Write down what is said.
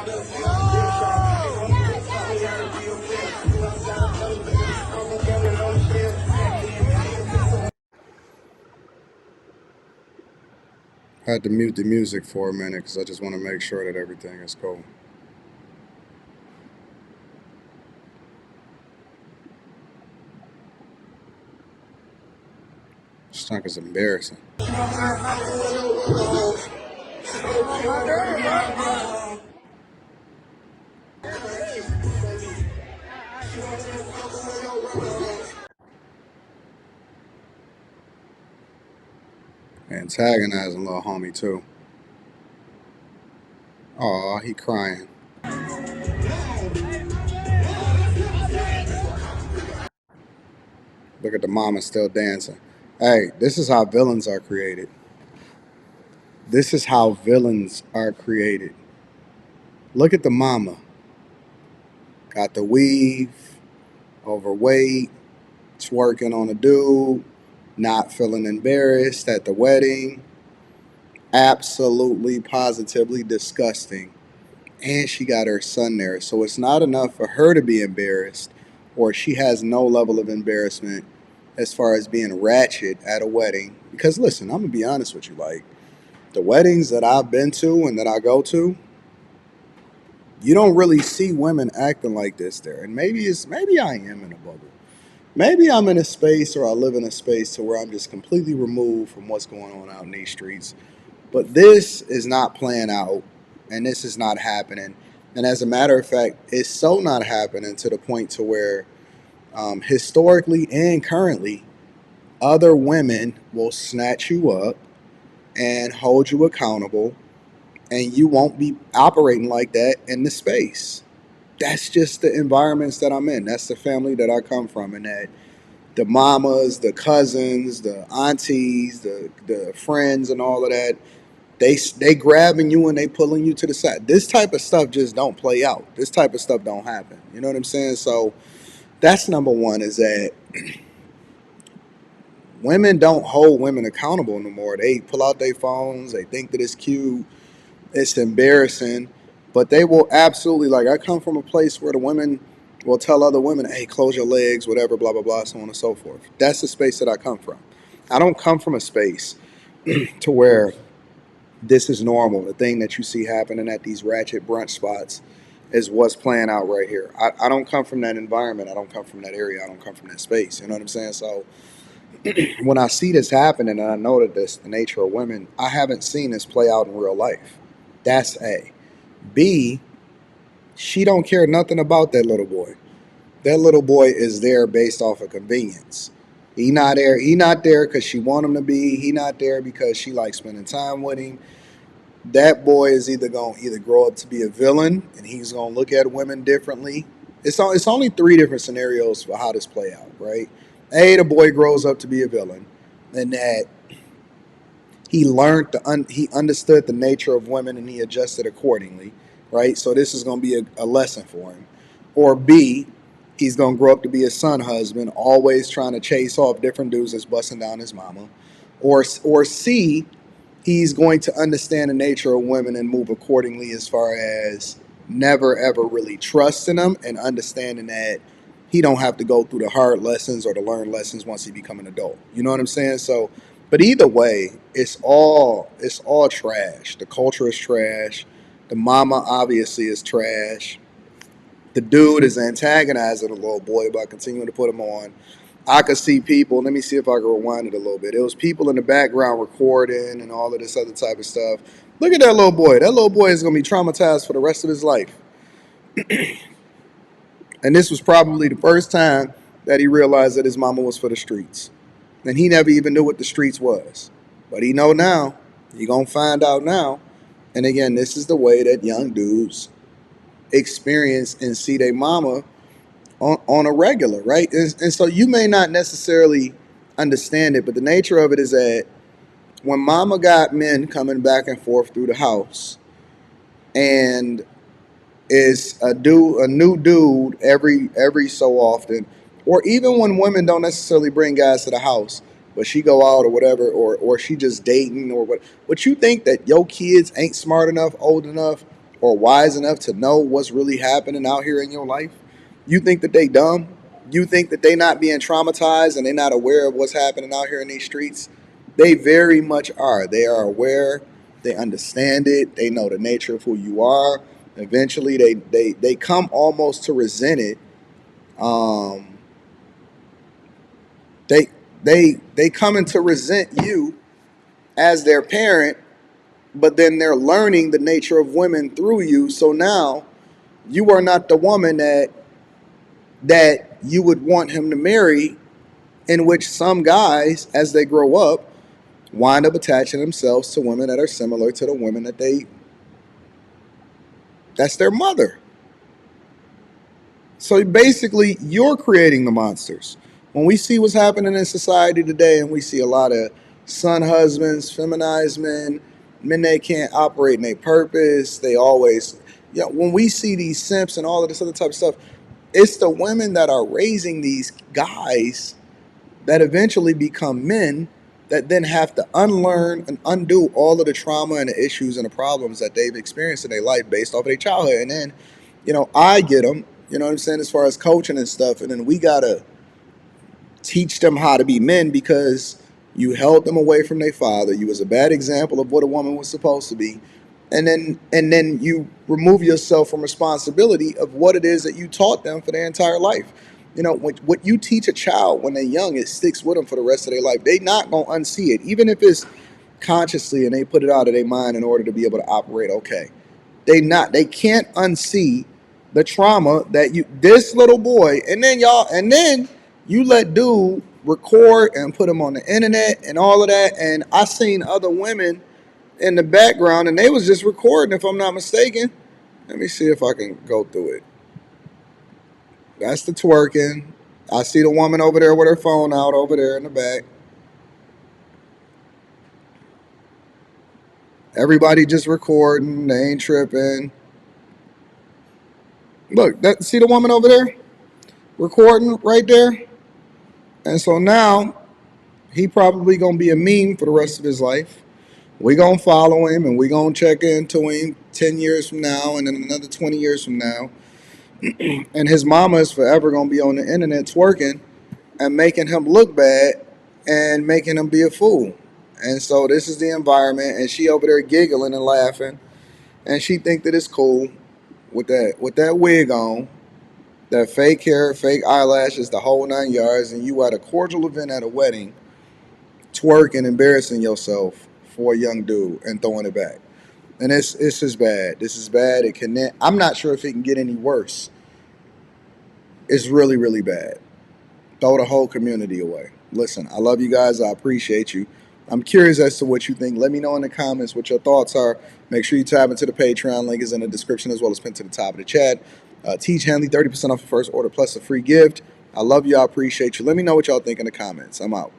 I had to mute the music for a minute because I just want to make sure that everything is cool. This junk is embarrassing. Antagonizing little homie too. Aw, he crying. Look at the mama still dancing. Hey, this is how villains are created. This is how villains are created. Look at the mama. Got the weave, overweight, twerking on a dude, not feeling embarrassed at the wedding. Absolutely, positively disgusting. And she got her son there. So it's not enough for her to be embarrassed, or she has no level of embarrassment as far as being ratchet at a wedding. Because listen, I'm going to be honest with you. Like, the weddings that I've been to and that I go to, you don't really see women acting like this there. And maybe I am in a bubble. Maybe I'm in a space, or I live in a space to where I'm just completely removed from what's going on out in these streets. But this is not playing out, and this is not happening. And as a matter of fact, it's so not happening to the point to where historically and currently, other women will snatch you up and hold you accountable, and you won't be operating like that in the space. That's just the environments that I'm in. That's the family that I come from, and that the mamas, the cousins, the aunties, the friends, and all of that, they grabbing you and they pulling you to the side. This type of stuff just don't play out. This type of stuff don't happen. You know what I'm saying? So that's number one, is that women don't hold women accountable no more. They pull out their phones. They think that it's cute. It's embarrassing. But they will absolutely, like, I come from a place where the women will tell other women, hey, close your legs, whatever, blah, blah, blah, so on and so forth. That's the space that I come from. I don't come from a space to where this is normal. The thing that you see happening at these ratchet brunch spots is what's playing out right here. I don't come from that environment. I don't come from that area. I don't come from that space. You know what I'm saying? So when I see this happening and I know that this the nature of women, I haven't seen this play out in real life. That's A. B, she don't care nothing about that little boy. That little boy is there based off of convenience. He not there. He not there because she want him to be. He not there because she likes spending time with him. That boy is either going to either grow up to be a villain and he's going to look at women differently. It's only three different scenarios for how this play out, right? A, the boy grows up to be a villain, and that he understood the nature of women and he adjusted accordingly, right? So this is going to be a lesson for him. Or B, he's going to grow up to be a son husband, always trying to chase off different dudes that's busting down his mama. Or C, he's going to understand the nature of women and move accordingly, as far as never ever really trusting them and understanding that he don't have to go through the hard lessons or to learn lessons once he become an adult. You know what I'm saying? So, but either way, it's all trash. The culture is trash. The mama obviously is trash. The dude is antagonizing the little boy by continuing to put him on. I could see people. Let me see if I can rewind it a little bit. It was people in the background recording and all of this other type of stuff. Look at that little boy. That little boy is going to be traumatized for the rest of his life. And this was probably the first time that he realized that his mama was for the streets. And he never even knew what the streets was. But he know now. He going to find out now. And again, this is the way that young dudes experience and see their mama on a regular, right? And so you may not necessarily understand it, but the nature of it is that when mama got men coming back and forth through the house, and is a new dude every so often, or even when women don't necessarily bring guys to the house, but she go out or whatever, or she just dating or what you think that your kids ain't smart enough, old enough, or wise enough to know what's really happening out here in your life? You think that they dumb? You think that they not being traumatized and they not aware of what's happening out here in these streets? They very much are. They are aware. They understand it. They know the nature of who you are. Eventually, they come almost to resent it. Um, they they come to resent you as their parent, but then they're learning the nature of women through you. So now you are not the woman that you would want him to marry, in which some guys, as they grow up, wind up attaching themselves to women that are similar to the women that's their mother. So basically, you're creating the monsters. When we see what's happening in society today, and we see a lot of son husbands, feminized men, men that can't operate in their purpose, they always, when we see these simps and all of this other type of stuff, it's the women that are raising these guys that eventually become men that then have to unlearn and undo all of the trauma and the issues and the problems that they've experienced in their life based off of their childhood. And then, I get them, you know what I'm saying, as far as coaching and stuff. And then we got to teach them how to be men because you held them away from their father. You was a bad example of what a woman was supposed to be. And then you remove yourself from responsibility of what it is that you taught them for their entire life. What you teach a child when they're young, it sticks with them for the rest of their life. They not gonna unsee it, even if it's consciously, and they put it out of their mind in order to be able to operate. Okay, they can't unsee the trauma that this little boy, and then you let dude record and put him on the internet and all of that. And I seen other women in the background, and they was just recording, if I'm not mistaken. Let me see if I can go through it. That's the twerking. I see the woman over there with her phone out over there in the back. Everybody just recording. They ain't tripping. Look, see the woman over there recording right there? And so now he probably gonna be a meme for the rest of his life. We gonna follow him and we gonna check into him 10 years from now and then another 20 years from now. And his mama is forever gonna be on the internet twerking and making him look bad and making him be a fool. And so this is the environment, and she over there giggling and laughing, and she think that it's cool with that wig on, that fake hair, fake eyelashes, the whole 9 yards, and you at a cordial event at a wedding, twerking, embarrassing yourself for a young dude and throwing it back. And it's just bad. This is bad. It can. I'm not sure if it can get any worse. It's really, really bad. Throw the whole community away. Listen, I love you guys. I appreciate you. I'm curious as to what you think. Let me know in the comments what your thoughts are. Make sure you tap into the Patreon. Link is in the description as well as pinned to the top of the chat. Teach Hanley 30% off your first order plus a free gift. I love you. I appreciate you. Let me know what y'all think in the comments. I'm out.